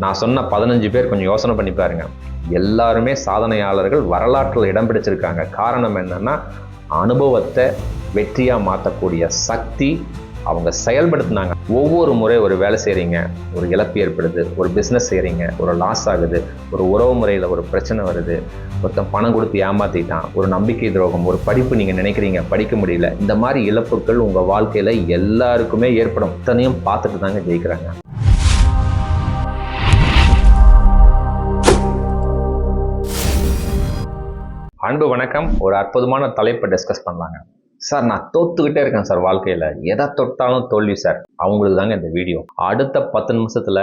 நான் சொன்ன 15 பேர் கொஞ்சம் யோசனை பண்ணி பாருங்க. எல்லாருமே சாதனையாளர்கள், வரலாற்றில் இடம் பிடிச்சிருக்காங்க. காரணம் என்னன்னா, அனுபவத்தை வெற்றியாக மாற்றக்கூடிய சக்தி அவங்க செயல்படுத்தினாங்க. ஒவ்வொரு முறை ஒரு வேலை செய்கிறீங்க, ஒரு இழப்பு ஏற்படுது, ஒரு பிஸ்னஸ் செய்கிறீங்க, ஒரு லாஸ் ஆகுது, ஒரு உறவு முறையில் ஒரு பிரச்சனை வருது, ஒருத்தன் பணம் கொடுத்து ஏமாற்றிட்டான், ஒரு நம்பிக்கை துரோகம், ஒரு படிப்பு நீங்கள் நினைக்கிறீங்க படிக்க முடியல, இந்த மாதிரி இழப்புகள் உங்கள் வாழ்க்கையில் எல்லாருக்குமே ஏற்படும். இத்தனையும் பார்த்துட்டு தாங்க ஜெயிக்கிறாங்க. அன்பு வணக்கம். ஒரு அற்புதமான தலைப்பை டிஸ்கஸ் பண்ணலாங்க. சார், நான் தோத்துக்கிட்டே இருக்கேன் சார், வாழ்க்கையில் எதை தொட்டாலும் தோல்வி சார். அவங்களுக்கு தாங்க இந்த வீடியோ. அடுத்த 10 நிமிஷத்தில்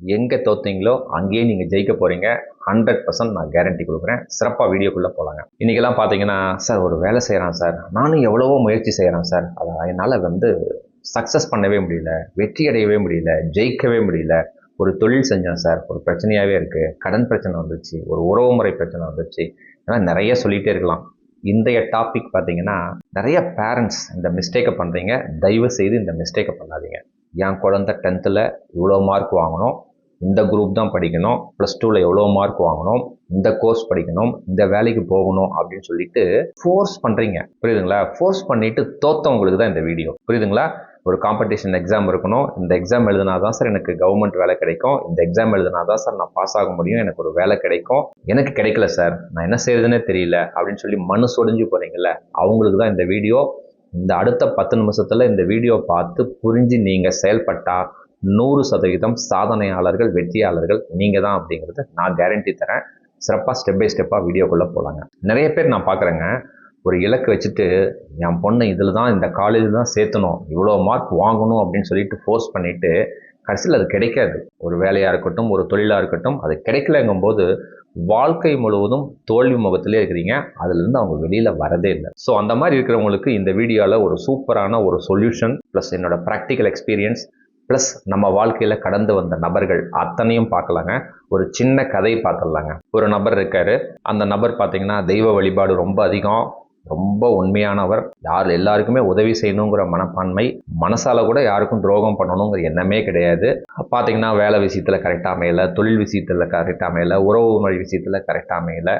எங்கே தோத்தீங்களோ அங்கேயே நீங்கள் ஜெயிக்க போகிறீங்க. 100% நான் கேரண்டி கொடுக்குறேன். சிறப்பாக வீடியோக்குள்ளே போகலாங்க. இன்றைக்கெல்லாம் பார்த்தீங்கன்னா, சார் ஒரு வேலை செய்கிறான் சார், நானும் எவ்வளவோ முயற்சி செய்கிறேன் சார், அதை என்னால் சக்ஸஸ் பண்ணவே முடியல, வெற்றி அடையவே முடியல, ஜெயிக்கவே முடியல. ஒரு தொழில் செஞ்சேன் சார், ஒரு பிரச்சனையாகவே இருக்குது, கடன் பிரச்சனை வந்துச்சு, ஒரு உறவு முறை பிரச்சனை வந்துச்சு, ஏன்னா நிறைய சொல்லிகிட்டே இருக்கலாம். இன்றைய டாபிக் பார்த்தீங்கன்னா, நிறைய பேரண்ட்ஸ் இந்த மிஸ்டேக்கை பண்ணுறீங்க. தயவு செய்து இந்த மிஸ்டேக்கை பண்ணாதீங்க. என் குழந்தை 10th இவ்வளோ மார்க் வாங்கணும், இந்த குரூப் தான் படிக்கணும், +2 எவ்வளோ மார்க் வாங்கணும், இந்த கோர்ஸ் படிக்கணும், இந்த வேலைக்கு போகணும் அப்படின்னு சொல்லிட்டு ஃபோர்ஸ் பண்ணுறீங்க. புரியுதுங்களா? ஃபோர்ஸ் பண்ணிட்டு தோத்தவங்களுக்கு தான் இந்த வீடியோ. புரியுதுங்களா? ஒரு காம்படிஷன் எக்ஸாம் இருக்கணும், இந்த எக்ஸாம் எழுதினா தான் சார் எனக்கு கவர்மெண்ட் வேலை கிடைக்கும், இந்த எக்ஸாம் எழுதினா தான் சார் நான் பாஸ் ஆக முடியும், எனக்கு ஒரு வேலை கிடைக்கும், எனக்கு கிடைக்கல சார், நான் என்ன செய்யறதுன்னே தெரியல அப்படின்னு சொல்லி மனசு ஒடிஞ்சு போறீங்கல்ல, அவங்களுக்கு தான் இந்த வீடியோ. இந்த அடுத்த 10 நிமிஷத்துல இந்த வீடியோ பார்த்து புரிஞ்சு நீங்க செயல்பட்டா 100% சாதனையாளர்கள், வெற்றியாளர்கள் நீங்க தான் அப்படிங்கிறது நான் கேரண்டி தரேன். சிறப்பாக ஸ்டெப் பை ஸ்டெப்பாக வீடியோக்குள்ளே போகலாங்க. நிறைய பேர் நான் பார்க்குறேங்க, ஒரு இலக்கு வச்சுட்டு என் பொண்ணை இதில் தான், இந்த காலேஜில் தான் சேர்த்தணும், இவ்வளோ மார்க் வாங்கணும் அப்படின்னு சொல்லிட்டு ஃபோர்ஸ் பண்ணிவிட்டு கடைசியில் அது கிடைக்காது. ஒரு வேலையாக இருக்கட்டும், ஒரு தொழிலாக இருக்கட்டும், அது கிடைக்கலங்கும் போது வாழ்க்கை முழுவதும் தோல்வி முகத்திலே இருக்கிறீங்க. அதுலேருந்து அவங்க வெளியில் வரதே இல்லை. ஸோ அந்த மாதிரி இருக்கிறவங்களுக்கு இந்த வீடியோவில் ஒரு சூப்பரான ஒரு சொல்யூஷன் ப்ளஸ் என்னோட ப்ராக்டிக்கல் எக்ஸ்பீரியன்ஸ் ப்ளஸ் நம்ம வாழ்க்கையில் கடந்து வந்த நபர்கள் அத்தனையும் பார்க்கலாங்க. ஒரு சின்ன கதை பார்த்துடலாங்க. ஒரு நபர் இருக்காரு. அந்த நபர் பார்த்தீங்கன்னா தெய்வ வழிபாடு ரொம்ப அதிகம், ரொம்ப உண்மையானவர், எல்லாருக்குமே உதவி செய்யணுங்கிற மனப்பான்மை, மனசால கூட யாருக்கும் துரோகம் பண்ணணுங்கிற எண்ணமே கிடையாது. பார்த்தீங்கன்னா வேலை விஷயத்தில் கரெக்டாக அமையல, தொழில் விஷயத்தில் கரெக்டாக அமையல, உறவு முறை விஷயத்தில் கரெக்டாக அமையல.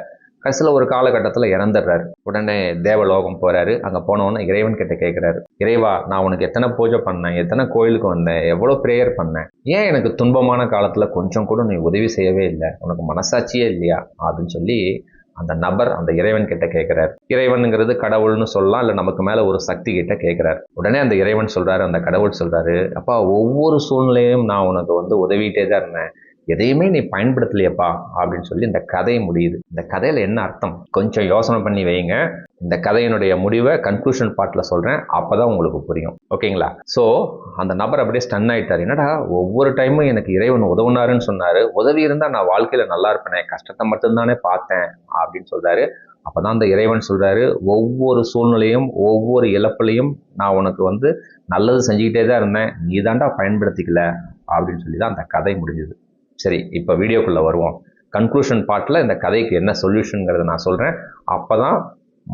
கடைசியில் ஒரு காலகட்டத்தில் இறந்துடுறாரு. உடனே தேவலோகம் போகிறாரு. அங்கே போனவொன்னே இறைவன் கிட்ட கேட்குறாரு, இறைவா, நான் உனக்கு எத்தனை பூஜை பண்ணேன், எத்தனை கோயிலுக்கு வந்தேன், எவ்வளோ ப்ரேயர் பண்ணேன், ஏன் எனக்கு துன்பமான காலத்தில் கொஞ்சம் கூட நீ உதவி செய்யவே இல்லை, உனக்கு மனசாட்சியே இல்லையா அப்படின்னு சொல்லி அந்த நபர் அந்த இறைவன் கிட்ட கேட்கிறார். இறைவனுங்கிறது கடவுள்னு சொல்லலாம், இல்லை நமக்கு மேலே ஒரு சக்தி கிட்ட கேட்குறாரு. உடனே அந்த இறைவன் சொல்கிறாரு, அந்த கடவுள் சொல்கிறாரு, அப்பா, ஒவ்வொரு சூழ்நிலையும் நான் உனக்கு உதவிட்டே தான் இருந்தேன், எதையுமே நீ பயன்படுத்தலையப்பா அப்படின்னு சொல்லி இந்த கதை முடியுது. இந்த கதையில் என்ன அர்த்தம் கொஞ்சம் யோசனை பண்ணி வைங்க. இந்த கதையினுடைய முடிவை கன்க்ளூஷன் பார்ட்டில் சொல்கிறேன், அப்போ தான் உங்களுக்கு புரியும். ஓகேங்களா? ஸோ அந்த நபர் அப்படியே ஸ்டன் ஆகிட்டார். என்னடா ஒவ்வொரு டைமும் எனக்கு இறைவன் உதவுனாருன்னு சொன்னார், உதவி இருந்தால் நான் வாழ்க்கையில் நல்லா இருப்பேனே, கஷ்டத்தை மட்டும்தானே பார்த்தேன் அப்படின்னு சொல்கிறாரு. அப்போ தான் அந்த இறைவன் சொல்கிறாரு, ஒவ்வொரு சூழ்நிலையும் ஒவ்வொரு இழப்புலையும் நான் உனக்கு நல்லது செஞ்சுக்கிட்டே தான் இருந்தேன், நீ தாண்டா பயன்படுத்திக்கல அப்படின்னு சொல்லி தான் அந்த கதை முடிஞ்சுது. சரி, இப்போ வீடியோக்குள்ளே வருவோம். கன்க்ளூஷன் பார்ட்டில் இந்த கதைக்கு என்ன சொல்யூஷனுங்கிறத நான் சொல்கிறேன். அப்போ தான்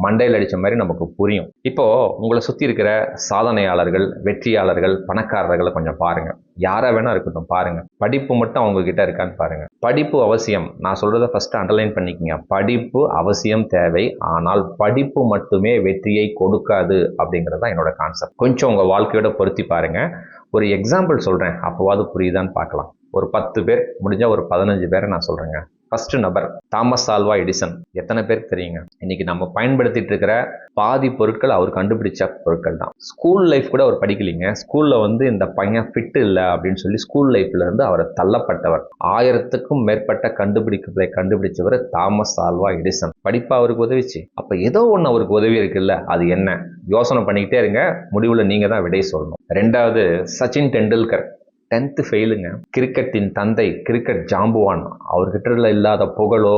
மண்டையில் அடித்த மாதிரி நமக்கு புரியும். இப்போது உங்களை சுற்றி இருக்கிற சாதனையாளர்கள், வெற்றியாளர்கள், பணக்காரர்களை கொஞ்சம் பாருங்கள். யாராக வேணா இருக்கட்டும், பாருங்கள். படிப்பு மட்டும் அவங்கக்கிட்ட இருக்கான்னு பாருங்கள். படிப்பு அவசியம். நான் சொல்கிறத ஃபஸ்ட்டு அண்டர்லைன் பண்ணிக்கோங்க. படிப்பு அவசியம் தேவை. ஆனால் படிப்பு மட்டுமே வெற்றியை கொடுக்காது அப்படிங்கிறது தான் என்னோட கான்செப்ட். கொஞ்சம் உங்கள் வாழ்க்கையோட பொருத்தி பாருங்கள். ஒரு எக்ஸாம்பிள் சொல்கிறேன், அப்போவாது புரியுதான்னு பார்க்கலாம். ஒரு 10 பேர், முடிஞ்சால் ஒரு 15 பேரை நான் சொல்கிறேங்க. ஃபர்ஸ்ட் நபர் தாமஸ் ஆல்வா எடிசன். எத்தனை பேருக்கு தெரியுங்க? இன்னைக்கு நம்ம பயன்படுத்திட்டு இருக்கிற பாதி பொருட்கள் அவர் கண்டுபிடிச்ச பொருட்கள் தான். ஸ்கூல் லைஃப் கூட அவர் படிக்கலைங்க. ஸ்கூலில் இந்த பையன் ஃபிட் இல்லை அப்படின்னு சொல்லி ஸ்கூல் லைஃப்ல இருந்து அவர் தள்ளப்பட்டவர். 1000க்கும் மேற்பட்ட கண்டுபிடிப்புகளை கண்டுபிடிச்சவர் தாமஸ் ஆல்வா எடிசன். படிப்பா அவருக்கு உதவிச்சு. அப்போ ஏதோ ஒன்று அவருக்கு உதவி இருக்குல்ல, அது என்ன? யோசனை பண்ணிக்கிட்டே இருங்க, முடிவில் நீங்கள் தான் விடை சொல்லணும். 2வது சச்சின் டெண்டுல்கர். 10th ஃபெயிலுங்க. கிரிக்கெட்டின் தந்தை, கிரிக்கெட் ஜாம்புவான். அவர்கிட்ட இல்லாத புகழோ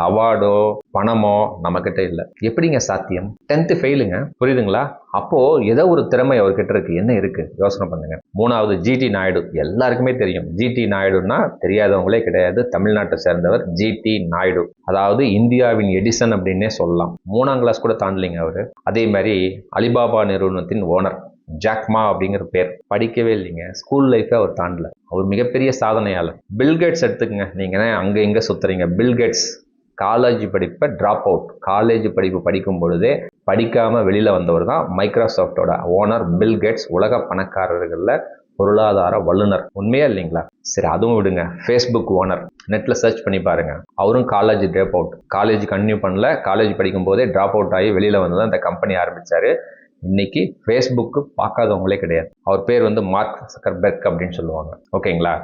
அவார்டோ பணமோ நம்மக்கிட்ட இல்லை. எப்படிங்க சாத்தியம்? 10th ஃபெயிலுங்க. புரியுதுங்களா? அப்போ ஏதோ ஒரு திறமை அவர்கிட்ட இருக்கு. என்ன இருக்கு? யோசனை பண்ணுங்க. 3வது ஜிடி நாயுடு. எல்லாருக்குமே தெரியும். ஜிடி நாயுடுன்னா தெரியாதவங்களே கிடையாது. தமிழ்நாட்டை சேர்ந்தவர் ஜிடி நாயுடு. அதாவது இந்தியாவின் எடிசன் அப்படின்னே சொல்லலாம். 3ஆம் கிளாஸ் கூட தாண்டலிங்க அவரு. அதே மாதிரி அலிபாபா நிறுவனத்தின் ஓனர் ஜாக்மா அப்படிங்கிற பேர். படிக்கவே இல்லைங்க, ஸ்கூல் லைஃபை அவர் தாண்டல. அவர் மிகப்பெரிய சாதனையாளர். பில்கேட்ஸ் எடுத்துக்கங்க, நீங்கள் அங்கே இங்கே சுற்றுறீங்க. பில்கேட்ஸ் காலேஜ் படிப்பை ட்ராப் அவுட், காலேஜ் படிப்பு படிக்கும் பொழுதே படிக்காமல் வெளியில் வந்தவர் தான் மைக்ரோசாஃப்டோட ஓனர் பில்கேட்ஸ். உலக பணக்காரர்களில் பொருளாதார வல்லுநர். உண்மையா இல்லைங்களா? சரி, அதுவும் விடுங்க. ஃபேஸ்புக் ஓனர், நெட்டில் சர்ச் பண்ணி பாருங்க. அவரும் college drop out, college continue பண்ணல, காலேஜ் படிக்கும் போதே ட்ராப் அவுட் ஆகி வெளியில் வந்து தான் இந்த கம்பெனி ஆரம்பித்தார். இன்னைக்கு ஃபேஸ்புக்கு பார்க்காதவங்களே கிடையாது. அவர் பேர் வந்து மார்க் சக்கர்பெர்க் அப்படின்னு சொல்லுவாங்க. ஓகேங்களா?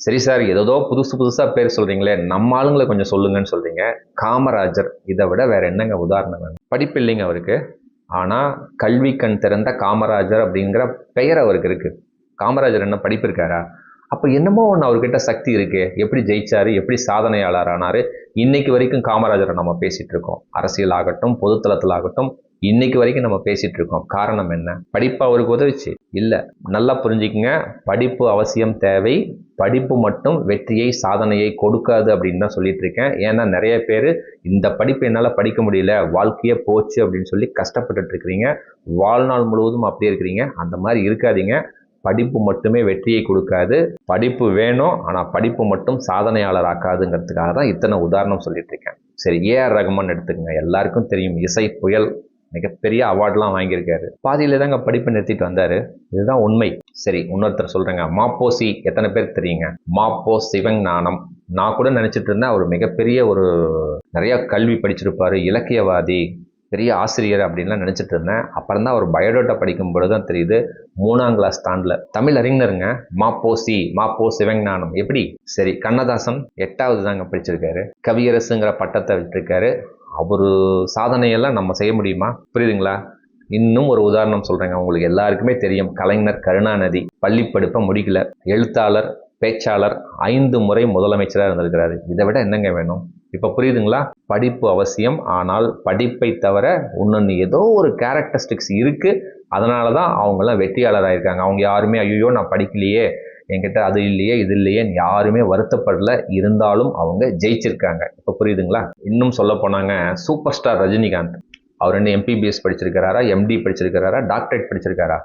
சரி சார், ஏதோ புதுசாக பேர் சொல்கிறீங்களே, நம்ம ஆளுங்களை கொஞ்சம் சொல்லுங்கன்னு சொல்கிறீங்க. காமராஜர், இதை விட வேற என்னங்க உதாரணம் வேணும்? படிப்பு இல்லைங்க அவருக்கு, ஆனால் கல்வி கண் திறந்த காமராஜர் அப்படிங்கிற பெயர் அவருக்கு இருக்குது. காமராஜர் என்ன படிப்பு இருக்காரா? அப்போ என்னமோ ஒன்று அவர்கிட்ட சக்தி இருக்கு. எப்படி ஜெயிச்சாரு, எப்படி சாதனையாளர் ஆனாரு, இன்னைக்கு வரைக்கும் காமராஜரை நம்ம பேசிட்டு இருக்கோம். அரசியல் ஆகட்டும், பொதுத்தளத்தில் ஆகட்டும், இன்னைக்கு வரைக்கும் நம்ம பேசிட்டு இருக்கோம். காரணம் என்ன? படிப்பு அவருக்கு உதவிச்சு இல்லை. நல்லா புரிஞ்சுக்குங்க, படிப்பு அவசியம் தேவை. படிப்பு மட்டும் வெற்றியை, சாதனையை கொடுக்காது அப்படின்னு தான் சொல்லிட்டு இருக்கேன். ஏன்னா நிறைய பேர் இந்த படிப்பு என்னால் படிக்க முடியல, வாழ்க்கையே போச்சு அப்படின்னு சொல்லி கஷ்டப்பட்டுட்டு இருக்கிறீங்க. வாழ்நாள் முழுவதும் அப்படியே இருக்கிறீங்க. அந்த மாதிரி இருக்காதீங்க. படிப்பு மட்டுமே வெற்றியை கொடுக்காது. படிப்பு வேணும், ஆனால் படிப்பு மட்டும் சாதனையாளர் ஆக்காதுங்கிறதுக்காக தான் இத்தனை உதாரணம் சொல்லிட்டு இருக்கேன். சரி, ஏஆர் ரகுமான் எடுத்துக்கங்க. எல்லாருக்கும் தெரியும், இசை புயல், மிகப்பெரிய அவார்ட்லாம் வாங்கியிருக்காரு. பாதியில தாங்க படிப்பை நிறுத்திட்டு வந்தாரு. இதுதான் உண்மை. சரி, இன்னொருத்தர் சொல்றேங்க, மாப்போசி. எத்தனை பேருக்கு தெரியுங்க? மாப்போ சிவஞானம். நான் கூட நினைச்சிட்டு இருந்தேன் அவர் மிகப்பெரிய நிறைய கல்வி படிச்சிருப்பாரு, இலக்கியவாதி, பெரிய ஆசிரியர் அப்படின்லாம் நினைச்சிட்டு இருந்தேன். அப்புறம் தான் அவர் பயோடேட்டா படிக்கும் பொழுது தான் தெரியுது, 3ஆம் கிளாஸ் தாண்டல. தமிழ் அறிஞருங்க. மாப்போ சிவஞானம். எப்படி? சரி, கண்ணதாசன் 8வது தாங்க படிச்சிருக்காரு. கவியரசுங்கிற பட்டத்தை விட்டுருக்காரு. அவரு சாதனையெல்லாம் நம்ம செய்ய முடியுமா? புரியுதுங்களா? இன்னும் ஒரு உதாரணம் சொல்றேங்க, உங்களுக்கு எல்லாருக்குமே தெரியும். கலைஞர் கருணாநிதி பள்ளி படிப்பை முடிக்கல, எழுத்தாளர், பேச்சாளர், 5 முறை முதலமைச்சராக இருந்திருக்கிறாரு. இதை விட என்னங்க வேணும்? இப்போ புரியுதுங்களா? படிப்பு அவசியம், ஆனால் படிப்பை தவிர இன்னொன்று ஏதோ ஒரு கேரக்டரிஸ்டிக்ஸ் இருக்கு. அதனால தான் அவங்கெல்லாம் வெற்றியாளராக இருக்காங்க. அவங்க யாருமே ஐயோ நான் படிக்கலையே, என்கிட்ட அது இல்லையே இது இல்லையேன்னு யாருமே வருத்தப்படல. இருந்தாலும் அவங்க ஜெயிச்சிருக்காங்க. இப்போ புரியுதுங்களா? இன்னும் சொல்ல போனாங்க, சூப்பர் ஸ்டார் ரஜினிகாந்த். அவர் என்ன MPBS படிச்சிருக்கிறாரா, MD படிச்சிருக்கிறாரா, டாக்டரேட் படிச்சிருக்காரா?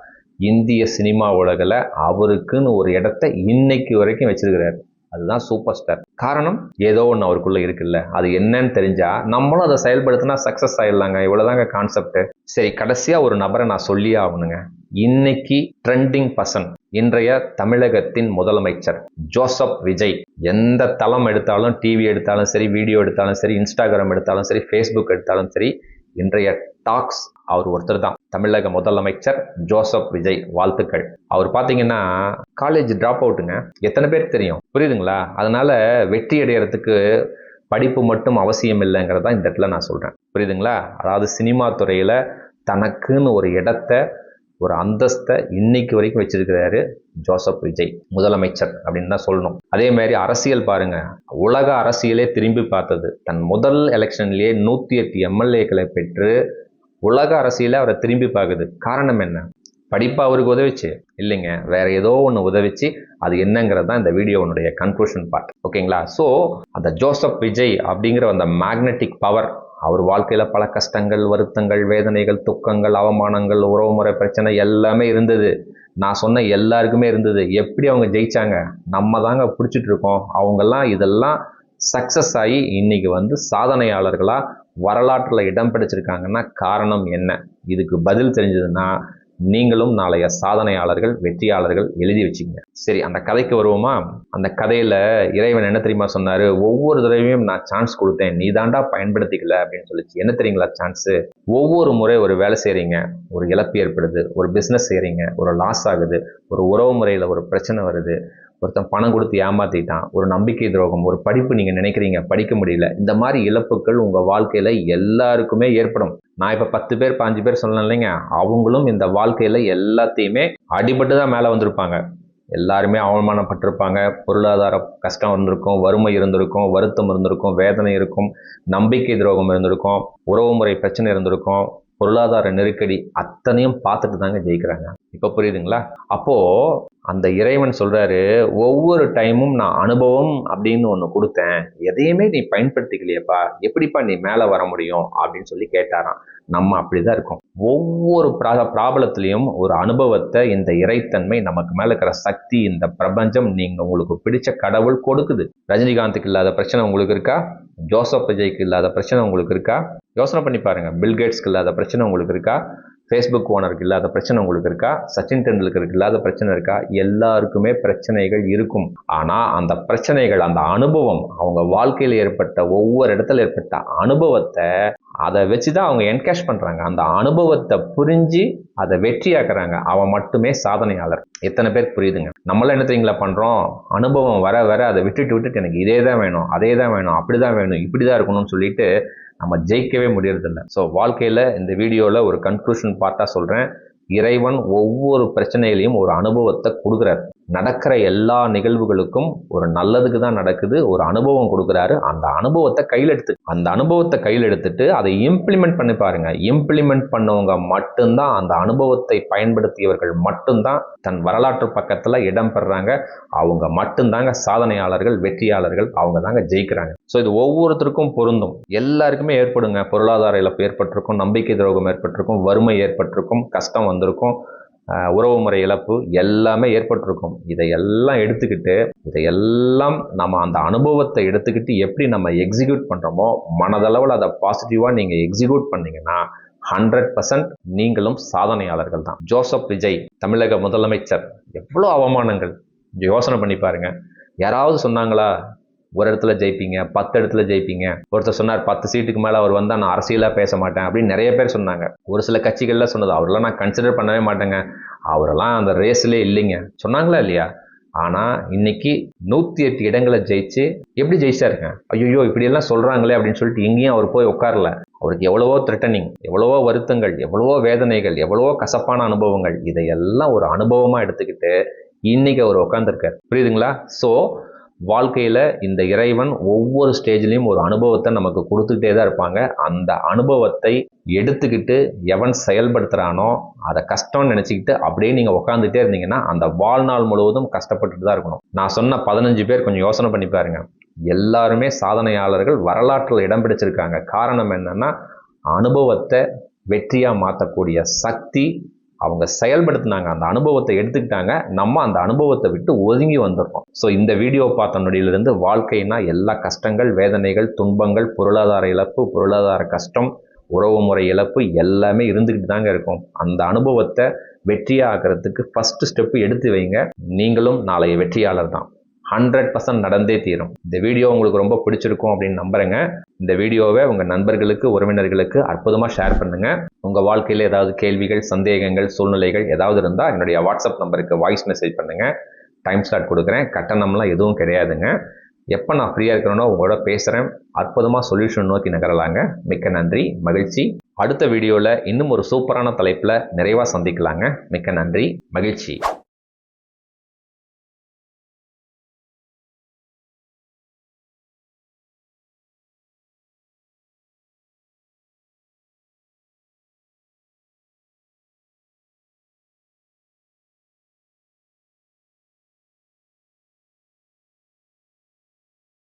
இந்திய சினிமா உலகில் அவருக்குன்னு ஒரு இடத்த இன்னைக்கு வரைக்கும் வச்சிருக்கிறாரு. அதுதான் சூப்பர் ஸ்டார். காரணம், ஏதோ ஒன்று அவருக்குள்ள இருக்குல்ல. அது என்னன்னு தெரிஞ்சா நம்மளும் அதை செயல்படுத்தினா சக்சஸ் ஆயிடலாங்க. இவ்வளவுதாங்க கான்செப்ட். சரி, கடைசியா ஒரு நபரை நான் சொல்லியே ஆகணுங்க. இன்னைக்கு ட்ரெண்டிங் பர்சன், இன்றைய தமிழகத்தின் முதலமைச்சர் ஜோசப் விஜய். எந்த தளம் எடுத்தாலும், டிவி எடுத்தாலும் சரி, வீடியோ எடுத்தாலும் சரி, இன்ஸ்டாகிராம் எடுத்தாலும் சரி, ஃபேஸ்புக் எடுத்தாலும் சரி, இன்றைய டாக்ஸ் அவர் ஒருத்தர் தான். தமிழக முதலமைச்சர் ஜோசப் விஜய். வாழ்த்துக்கள். அவர் பார்த்தீங்கன்னா காலேஜ் ட்ராப் அவுட்டுங்க. எத்தனை பேருக்கு தெரியும்? புரியுதுங்களா? அதனால வெற்றி அடைகிறதுக்கு படிப்பு மட்டும் அவசியம் இல்லைங்கிறதா இந்த இடத்துல நான் சொல்றேன். புரியுதுங்களா? அதாவது சினிமா துறையில தனக்குன்னு ஒரு இடத்த, ஒரு அந்தஸ்தை இன்னைக்கு வரைக்கும் வச்சிருக்கிறாரு ஜோசப் விஜய், முதலமைச்சர் அப்படின்னு தான் சொல்லணும். அதே மாதிரி அரசியல் பாருங்க, உலக அரசியலே திரும்பி பார்த்தது. தன் முதல் எலெக்ஷன்லேயே 108 MLAக்களை பெற்று உலக அரசியல அவரை திரும்பி பார்க்குது. காரணம் என்ன? படிப்பு அவருக்கு உதவிச்சு இல்லைங்க, வேற ஏதோ ஒன்று உதவிச்சு. அது என்னங்கிறது தான் இந்த வீடியோனுடைய கன்க்ளூஷன் பார்ட். ஓகேங்களா? ஸோ அந்த ஜோசப் விஜய் அப்படிங்கிற அந்த மேக்னெட்டிக் பவர், அவர் வாழ்க்கையில பல கஷ்டங்கள், வருத்தங்கள், வேதனைகள், துக்கங்கள், அவமானங்கள், உறவுமுறை பிரச்சனை எல்லாமே இருந்தது. நான் சொன்ன எல்லாருக்குமே இருந்தது. எப்படி அவங்க ஜெயிச்சாங்க? நம்ம தாங்க பிடிச்சிட்டு இருக்கோம். அவங்கெல்லாம் இதெல்லாம் சக்சஸ் ஆகி இன்னைக்கு வந்து சாதனையாளர்களா வரலாற்றில் இடம் பிடிச்சிருக்காங்கன்னா காரணம் என்ன? இதுக்கு பதில் தெரிஞ்சதுன்னா நீங்களும் நாளைய சாதனையாளர்கள், வெற்றியாளர்கள் எழுதி வச்சுக்கங்க. சரி, அந்த கதைக்கு வருவோமா? அந்த கதையில இறைவன் என்ன தெரியுமா சொன்னாரு? ஒவ்வொரு தடவையும் நான் சான்ஸ் கொடுத்தேன், நீ தாண்டா பயன்படுத்திக்கல அப்படின்னு சொல்லிச்சு. என்ன தெரியுங்களா சான்ஸ்? ஒவ்வொரு முறை ஒரு வேலை செய்றீங்க, ஒரு இழப்பு ஏற்படுது, ஒரு பிஸ்னஸ் செய்றீங்க, ஒரு லாஸ் ஆகுது, ஒரு உறவு முறையில் ஒரு பிரச்சனை வருது, ஒருத்தன் பணம் கொடுத்து ஏமாத்திட்டான், ஒரு நம்பிக்கை துரோகம், ஒரு படிப்பு நீங்க நினைக்கிறீங்க படிக்க முடியல, இந்த மாதிரி இழப்புகள் உங்க வாழ்க்கையில எல்லாருக்குமே ஏற்படும். நான் இப்ப 10 பேர் 5 பேர் சொல்லணும் இல்லைங்க, அவங்களும் இந்த வாழ்க்கையில எல்லாத்தையுமே அடிபட்டு தான் மேல வந்திருப்பாங்க. எல்லாருமே அவமானப்பட்டிருப்பாங்க, பொருளாதார கஷ்டம் இருந்திருக்கும், வறுமை இருந்திருக்கும், வருத்தம் இருந்திருக்கும், வேதனை இருக்கும், நம்பிக்கை துரோகம் இருந்திருக்கும், உறவுமுறை பிரச்சனை இருந்திருக்கும், பொருளாதார நெருக்கடி, அத்தனையும் பார்த்துட்டு தாங்க ஜெயிக்கிறாங்க. இப்போ புரியுதுங்களா? அப்போ அந்த இறைவன் சொல்றாரு, ஒவ்வொரு டைமும் நான் அனுபவம் அப்படின்னு ஒன்று கொடுத்தேன், எதையுமே நீ பயன்படுத்திக்கலையேப்பா, எப்படிப்பா நீ மேலே வர முடியும் அப்படின்னு சொல்லி கேட்டாராம். நம்ம அப்படிதான் இருக்கோம். ஒவ்வொரு பிராபலத்திலையும் ஒரு அனுபவத்தை இந்த இறைத்தன்மை, நமக்கு மேல இருக்கிற சக்தி, இந்த பிரபஞ்சம், நீங்க உங்களுக்கு பிடிச்ச கடவுள் கொடுக்குது. ரஜினிகாந்துக்கு இல்லாத பிரச்சனை உங்களுக்கு இருக்கா? ஜோசப் விஜய்க்கு இல்லாத பிரச்சனை உங்களுக்கு இருக்கா? யோசனை பண்ணி பாருங்க. பில்கேட்ஸ்க்கு இல்லாத பிரச்சனை உங்களுக்கு இருக்கா? ஃபேஸ்புக் ஓனருக்கு இல்லாத பிரச்சனை உங்களுக்கு இருக்கா? சச்சின் டெண்டுல்கருக்கு இல்லாத பிரச்சனை இருக்கா? எல்லாருக்குமே பிரச்சனைகள் இருக்கும். ஆனால் அந்த பிரச்சனைகள், அந்த அனுபவம், அவங்க வாழ்க்கையில் ஏற்பட்ட ஒவ்வொரு இடத்துல ஏற்பட்ட அனுபவத்தை அதை வச்சு தான் அவங்க என்கேஷ் பண்ணுறாங்க. அந்த அனுபவத்தை புரிஞ்சு அதை வெற்றியாக்குறாங்க. அவன் மட்டுமே சாதனையாளர். எத்தனை பேர் புரியுதுங்க? நம்மளாம் என்ன தெரியுங்களா பண்ணுறோம்? அனுபவம் வர வர அதை விட்டுட்டு எனக்கு இதே தான் வேணும், அதே தான் வேணும், அப்படி தான் வேணும், இப்படி தான் இருக்கணும்னு சொல்லிட்டு நம்ம ஜெயிக்கவே முடியறதில்லை. ஸோ வாழ்க்கையில் இந்த வீடியோவில் ஒரு கன்க்ளூஷன் பார்ட்டாக சொல்கிறேன். இறைவன் ஒவ்வொரு பிரச்சனையிலையும் ஒரு அனுபவத்தை கொடுக்குறாரு. நடக்கிற எல்லா நிகழ்வுகளுக்கும் ஒரு நல்லதுக்கு தான் நடக்குது. ஒரு அனுபவம் கொடுக்குறாரு. அந்த அனுபவத்தை கையில் எடுத்துட்டு அதை இம்ப்ளிமெண்ட் பண்ணி பாருங்க. இம்ப்ளிமெண்ட் பண்ணவங்க மட்டும்தான், அந்த அனுபவத்தை பயன்படுத்தியவர்கள் மட்டும்தான் தன் வரலாற்று பக்கத்தில் இடம் பெறாங்க. அவங்க மட்டும்தாங்க சாதனையாளர்கள், வெற்றியாளர்கள். அவங்க தாங்க ஜெயிக்கிறாங்க. ஸோ இது ஒவ்வொருத்தருக்கும் பொருந்தும். எல்லாருக்குமே ஏற்படுங்க. பொருளாதார இழப்பு ஏற்பட்டிருக்கும், நம்பிக்கை துரோகம் ஏற்பட்டிருக்கும், வறுமை ஏற்பட்டிருக்கும், கஷ்டம் வந்திருக்கும், உறவு முறை இழப்பு எல்லாமே ஏற்பட்டிருக்கும். இதையெல்லாம் நம்ம அந்த அனுபவத்தை எடுத்துக்கிட்டு எப்படி நம்ம எக்ஸிக்யூட் பண்ணுறோமோ, மனதளவில் அதை பாசிட்டிவாக நீங்கள் எக்ஸிக்யூட் பண்ணீங்கன்னா 100% நீங்களும் சாதனையாளர்கள் தான். ஜோசப் விஜய் தமிழக முதலமைச்சர், எவ்வளோ அவமானங்கள் யோசனை பண்ணி பாருங்க. யாராவது சொன்னாங்களா ஒரு இடத்துல ஜெயிப்பீங்க, 10 இடத்துல ஜெயிப்பீங்க? ஒருத்தர் சொன்னார் 10 சீட்டுக்கு மேலே அவர் வந்தால் நான் அரசியலாக பேச மாட்டேன் அப்படின்னு நிறைய பேர் சொன்னாங்க. ஒரு சில கட்சிகள்லாம் சொன்னது, அவரெல்லாம் நான் கன்சிடர் பண்ணவே மாட்டேங்க, அவரெல்லாம் அந்த ரேஸ்லேயே இல்லைங்க சொன்னாங்களா இல்லையா? ஆனால் இன்னைக்கு 108 இடங்களை ஜெயிச்சு எப்படி ஜெயிச்சாருங்க? ஐயோ இப்படியெல்லாம் சொல்கிறாங்களே அப்படின்னு சொல்லிட்டு எங்கேயும் அவர் போய் உட்காரல. அவருக்கு எவ்வளவோ த்ரெட்டனிங், எவ்வளவோ வருத்தங்கள், எவ்வளவோ வேதனைகள், எவ்வளவோ கசப்பான அனுபவங்கள், இதையெல்லாம் ஒரு அனுபவமாக எடுத்துக்கிட்டு இன்னைக்கு அவர் உட்காந்துருக்கார். புரியுதுங்களா? ஸோ வாழ்க்கையில் இந்த இறைவன் ஒவ்வொரு ஸ்டேஜ்லையும் ஒரு அனுபவத்தை நமக்கு கொடுத்துக்கிட்டே தான் இருப்பாங்க. அந்த அனுபவத்தை எடுத்துக்கிட்டு எவன் செயல்படுத்துகிறானோ அதை கஷ்டம்னு நினச்சிக்கிட்டு அப்படியே நீங்கள் உட்காந்துட்டே இருந்தீங்கன்னா அந்த வாழ்நாள் முழுவதும் கஷ்டப்பட்டுட்டு தான் இருக்கணும். நான் சொன்ன 15 பேர் கொஞ்சம் யோசனை பண்ணி பாருங்க. எல்லாருமே சாதனையாளர்கள், வரலாற்றில் இடம் பிடிச்சிருக்காங்க. காரணம் என்னன்னா, அனுபவத்தை வெற்றியாக மாற்றக்கூடிய சக்தி அவங்க செயல்படுத்தினாங்க. அந்த அனுபவத்தை எடுத்துக்கிட்டாங்க. நம்ம அந்த அனுபவத்தை விட்டு ஒதுங்கி வந்துடுறோம். ஸோ இந்த வீடியோ பார்த்த நொடியிலிருந்து வாழ்க்கைனா எல்லா கஷ்டங்கள், வேதனைகள், துன்பங்கள், பொருளாதார இழப்பு, பொருளாதார கஷ்டம், உறவு முறை இழப்பு எல்லாமே இருந்துக்கிட்டு தாங்க இருக்கும். அந்த அனுபவத்தை வெற்றியாகிறதுக்கு ஃபர்ஸ்ட் ஸ்டெப்பு எடுத்து வைங்க. நீங்களும் நாளைய வெற்றியாளர் தான். 100% நடந்தே தீரும். இந்த வீடியோ உங்களுக்கு ரொம்ப பிடிச்சிருக்கும் அப்படின்னு நம்புறேங்க. இந்த வீடியோவை உங்கள் நண்பர்களுக்கு, உறவினர்களுக்கு அற்புதமாக ஷேர் பண்ணுங்க. உங்கள் வாழ்க்கையில் ஏதாவது கேள்விகள், சந்தேகங்கள், சூழ்நிலைகள் ஏதாவது இருந்தால் என்னுடைய வாட்ஸ்அப் நம்பருக்கு வாய்ஸ் மெசேஜ் பண்ணுங்க. டைம் ஸ்லாட் கொடுக்குறேன். கட்டணம்லாம் எதுவும் கிடையாதுங்க. எப்போ நான் ஃப்ரீயாக இருக்கிறேனோ உங்களோட பேசுகிறேன். அற்புதமாக சொல்யூஷன் நோக்கி நகரலாங்க. மிக்க நன்றி, மகிழ்ச்சி. அடுத்த வீடியோவில் இன்னும் ஒரு சூப்பரான தலைப்பில் நிறைவாக சந்திக்கலாங்க. மிக்க நன்றி, மகிழ்ச்சி.